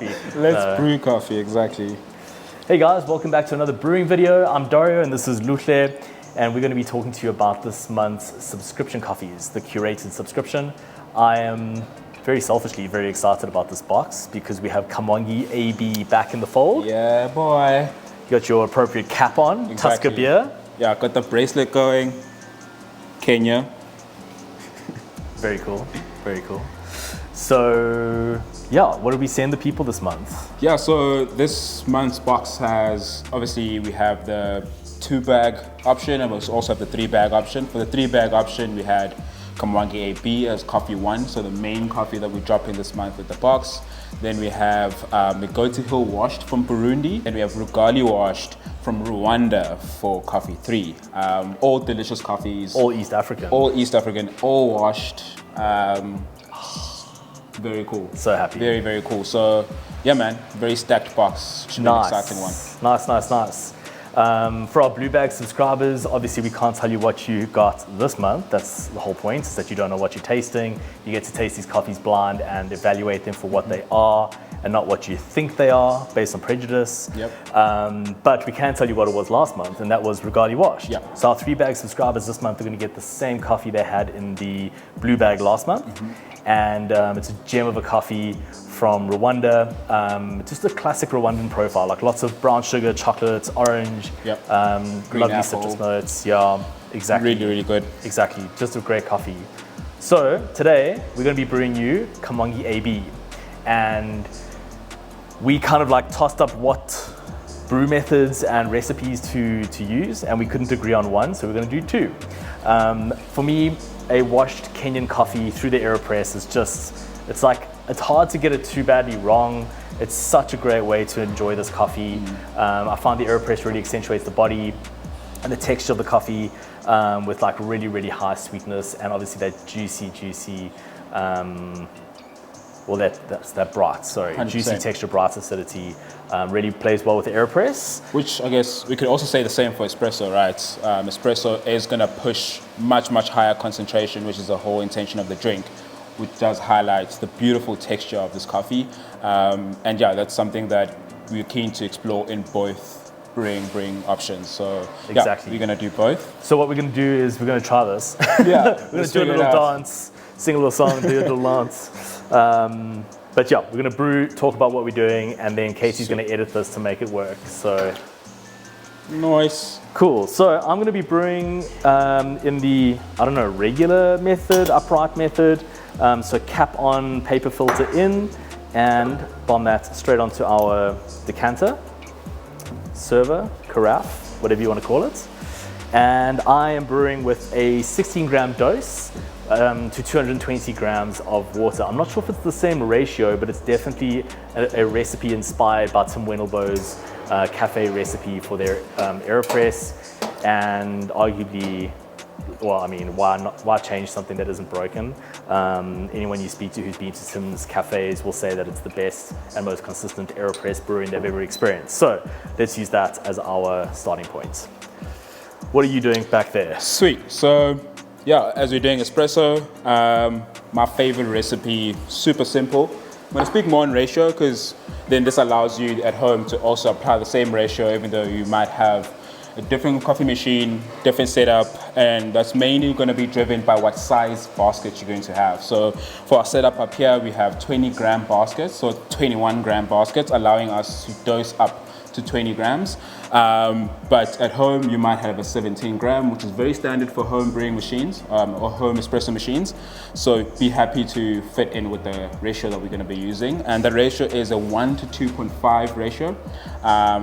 coffee. Let's brew coffee, exactly. Hey guys, welcome back to another brewing video. I'm Dario and this is Luhle, and we're going to be talking to you about this month's subscription coffees, the curated subscription. I am very selfishly very excited about this box because we have Kamwangi AB back in the fold. Yeah, boy. You got your appropriate cap on, Exactly. Tusker beer. Yeah, got the bracelet going. Kenya. Very cool, very cool. So, yeah, what are we send the people this month? Yeah, so this month's box has, obviously we have the 2-bag option and we also have the 3-bag option. For the 3-bag option, we had Kamwangi AB as coffee 1, so the main coffee that we drop in this month with the box. Then we have the Goatee Hill washed from Burundi, and we have Rugali washed from Rwanda for coffee 3. All delicious coffees. All East African. All East African, all washed. Very cool. So happy. Very, very cool. So, yeah, man, very stacked box. Should be an exciting one. Nice. For our Blue Bag subscribers, obviously we can't tell you what you got this month. That's the whole point, is that you don't know what you're tasting. You get to taste these coffees blind and evaluate them for what they are and not what you think they are based on prejudice. Yep. But we can tell you what it was last month, and that was Rugali washed. Yep. So our 3-bag subscribers this month are going to get the same coffee they had in the Blue Bag last month. And it's a gem of a coffee from Rwanda. Just a classic Rwandan profile, like lots of brown sugar, chocolate, orange, Yep. Green lovely apple. citrus notes. Yeah, exactly. Really, really good. Exactly, just a great coffee. So today we're going to be brewing you Kamwangi AB, and we kind of like tossed up what brew methods and recipes to use, and we couldn't agree on one, so we're going to do 2. For me, a washed Kenyan coffee through the AeroPress is just, it's hard to get it too badly wrong. It's such a great way to enjoy this coffee. I find the AeroPress really accentuates the body and the texture of the coffee with like really, really high sweetness, and obviously that juicy, that bright, 100%. juicy texture, bright acidity really plays well with the AeroPress. Which I guess we could also say the same for espresso, right? Espresso is going to push much higher concentration, which is the whole intention of the drink, which does highlight the beautiful texture of this coffee. And yeah, that's something that we're keen to explore in both brewing options. So Exactly. yeah, we're going to do both. So what we're going to do is we're going to try this. Yeah, we're going to do a little dance, sing a little song, do a little dance. But yeah, we're going to brew, talk about what we're doing, and then Casey's going to edit this to make it work. So nice. Cool. So I'm going to be brewing in the, regular method, upright method. So cap on, paper filter in, and bomb that straight onto our decanter, server, carafe, whatever you want to call it. And I am brewing with a 16-gram dose to 220 grams of water. I'm not sure if it's the same ratio, but it's definitely a recipe inspired by Tim Wendelboe's cafe recipe for their AeroPress, and arguably, why change something that isn't broken? Anyone you speak to who's been to Tim's cafes will say that it's the best and most consistent AeroPress brewing they've ever experienced. So let's use that as our starting point. What are you doing back there? Sweet. So yeah, as we're doing espresso, my favorite recipe, super simple. I'm going to speak more on ratio because then this allows you at home to also apply the same ratio, even though you might have a different coffee machine, different setup, and that's mainly going to be driven by what size basket you're going to have. So for our setup up here, we have 20-gram baskets, so 21-gram baskets, allowing us to dose up to 20 grams. But at home, you might have a 17-gram, which is very standard for home brewing machines or home espresso machines. So be happy to fit in with the ratio that we're going to be using. And the ratio is a 1 to 2.5 ratio.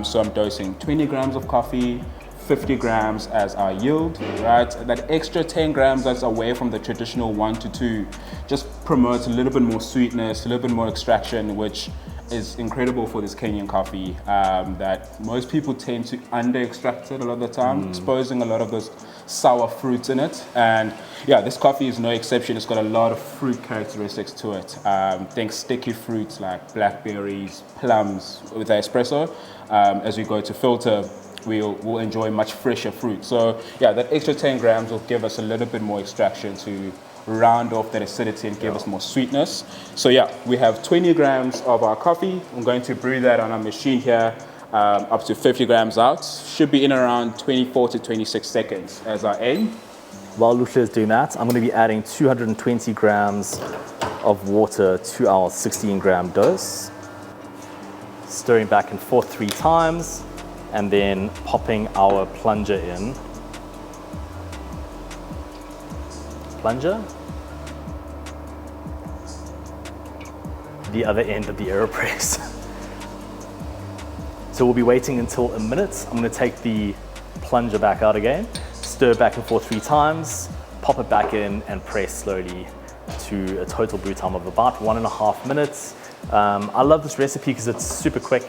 So I'm dosing 20 grams of coffee, 50 grams as our yield, right? That extra 10 grams that's away from the traditional 1 to 2 just promotes a little bit more sweetness, a little bit more extraction, which is incredible for this Kenyan coffee that most people tend to under-extract it a lot of the time, exposing a lot of those sour fruits in it. And yeah, this coffee is no exception. It's got a lot of fruit characteristics to it. Think sticky fruits like blackberries, plums with the espresso. As we go to filter, we'll enjoy much fresher fruit. So yeah, that extra 10 grams will give us a little bit more extraction to round off that acidity and give us more sweetness. So yeah, we have 20 grams of our coffee. I'm going to brew that on our machine here, up to 50 grams out. Should be in around 24 to 26 seconds as our aim. While Luhle is doing that, I'm going to be adding 220 grams of water to our 16 gram dose. Stirring back and forth 3 times, and then popping our plunger in. Plunger. The other end of the AeroPress. So we'll be waiting until a minute. I'm going to take the plunger back out again, stir back and forth 3 times, pop it back in, and press slowly to a total brew time of about 1.5 minutes. I love this recipe because it's super quick,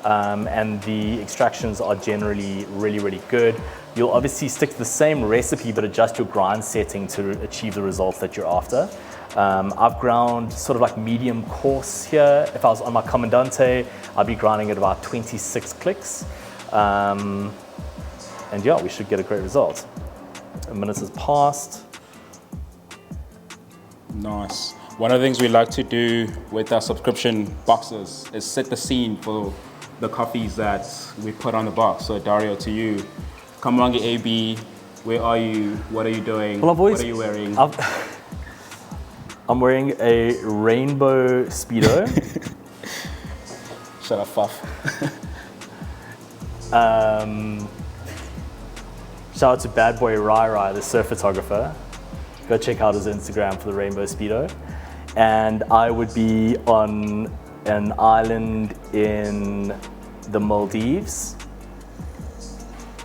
and the extractions are generally really good. You'll obviously stick to the same recipe but adjust your grind setting to achieve the results that you're after. I've ground sort of like medium coarse here. If I was on my Comandante, I'd be grinding at about 26 clicks. And yeah, we should get a great result. A minute has passed. Nice. One of the things we like to do with our subscription boxes is set the scene for the coffees that we put on the box. So Dario, to you, Kamwangi AB, where are you? What are you doing? Well, what are you wearing? I'm wearing a rainbow Speedo. Shut up, Fuff. Shout out to Bad Boy Rai, the surf photographer. Go check out his Instagram for the rainbow Speedo. And I would be on an island in the Maldives,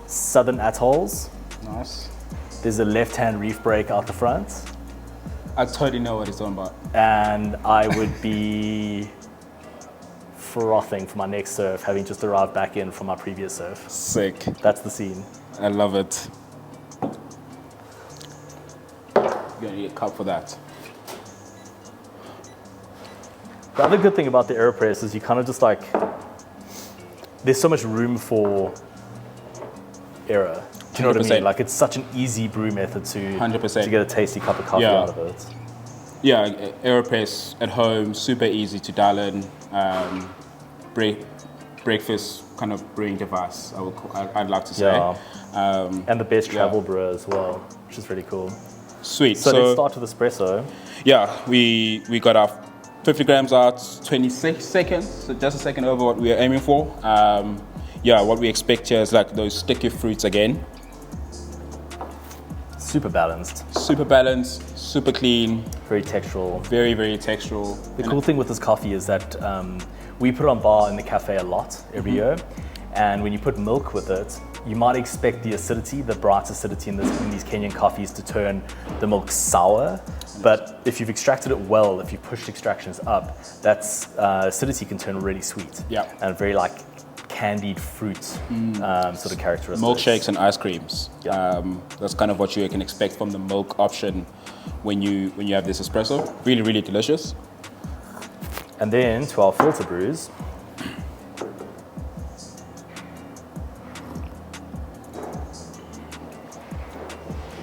southern atolls. Nice. There's a left-hand reef break out the front. I totally know what he's talking about. And I would be frothing for my next surf, having just arrived back in from my previous surf. Sick. That's the scene. I love it. You're gonna need a cup for that. The other good thing about the AeroPress is you kind of just like, there's so much room for error. Do you know what I mean? Like it's such an easy brew method to 100%. to get a tasty cup of coffee out of it. Yeah, AeroPress at home, super easy to dial in. Breakfast kind of brewing device, I'd like to say. Yeah. And the best travel brewer as well, which is really cool. Sweet. So let's start with espresso. Yeah, we got our 50 grams out, 26 seconds, so just a second over what we are aiming for. Yeah, what we expect here is like those sticky fruits again. Super balanced. Super balanced, super clean. Very textural. Very textural. The cool thing with this coffee is that we put it on bar in the cafe a lot every year. And when you put milk with it, you might expect the acidity, the bright acidity in these Kenyan coffees to turn the milk sour. But if you've extracted it well, if you pushed extractions up, that's acidity can turn really sweet. Yeah. And very like candied fruit sort of characteristics. Milkshakes and ice creams. Yeah. That's kind of what you can expect from the milk option when you have this espresso. Really delicious. And then to our filter brews.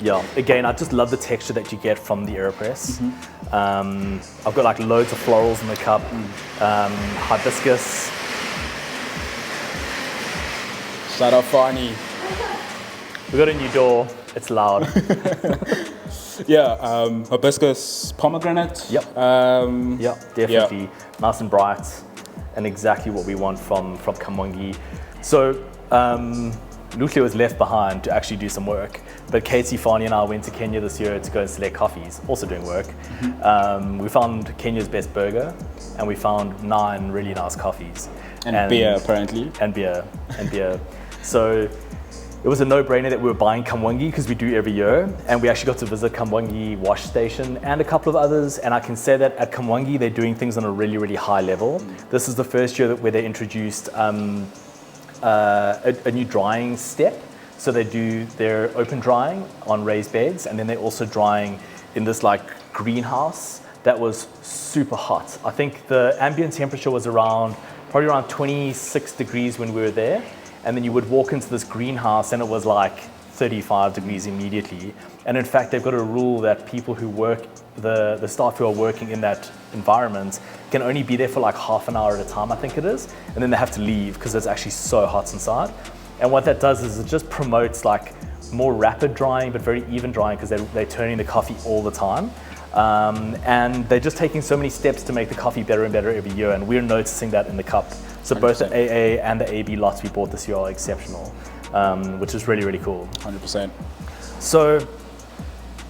Yeah, again, I just love the texture that you get from the AeroPress. I've got like loads of florals in the cup, hibiscus. Shout out Fani. We got a new door, it's loud. Yeah, hibiscus pomegranate. Yep. Yeah, definitely. Yeah. Nice and bright, and exactly what we want from Kamwangi. So, Luhle was left behind to actually do some work, but Katie, Fani and I went to Kenya this year to go and select coffees, also doing work. We found Kenya's best burger, and we found 9 really nice coffees. And beer, apparently. And beer. So it was a no-brainer that we were buying Kamwangi because we do every year, and we actually got to visit Kamwangi wash station and a couple of others, and I can say that at Kamwangi they're doing things on a really high level. This is the first year where they introduced a new drying step. So they do their open drying on raised beds, and then they're also drying in this like greenhouse that was super hot. I think the ambient temperature was probably around 26 degrees when we were there. And then you would walk into this greenhouse and it was like 35 degrees immediately. And in fact, they've got a rule that people who work, the staff who are working in that environment can only be there for like half an hour at a time, I think it is. And then they have to leave because it's actually so hot inside. And what that does is it just promotes like more rapid drying, but very even drying because they're turning the coffee all the time. And they're just taking so many steps to make the coffee better and better every year. And we're noticing that in the cup. So both the 100%. AA and the AB lots we bought this year are exceptional, which is really, really cool. 100%. So,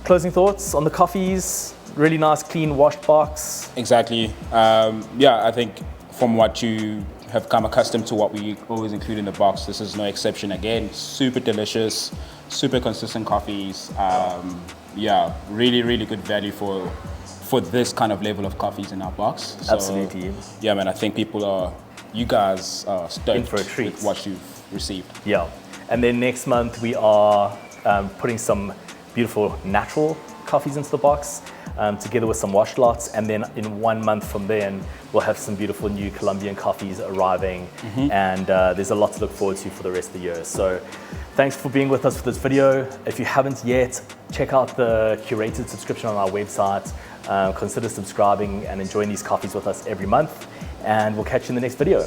closing thoughts on the coffees, really nice, clean, washed box. Exactly. Yeah, I think from what you have come accustomed to what we always include in the box, this is no exception again. Super delicious, super consistent coffees. Yeah, really, really good value for this kind of level of coffees in our box. So, Absolutely. Yeah, man, I think you guys are In stoked for a treat. with what you've received. Yeah. And then next month we are putting some beautiful natural coffees into the box together with some wash lots. And then in 1 month from then, we'll have some beautiful new Colombian coffees arriving. And there's a lot to look forward to for the rest of the year. So thanks for being with us for this video. If you haven't yet, check out the curated subscription on our website. Consider subscribing and enjoying these coffees with us every month. And we'll catch you in the next video.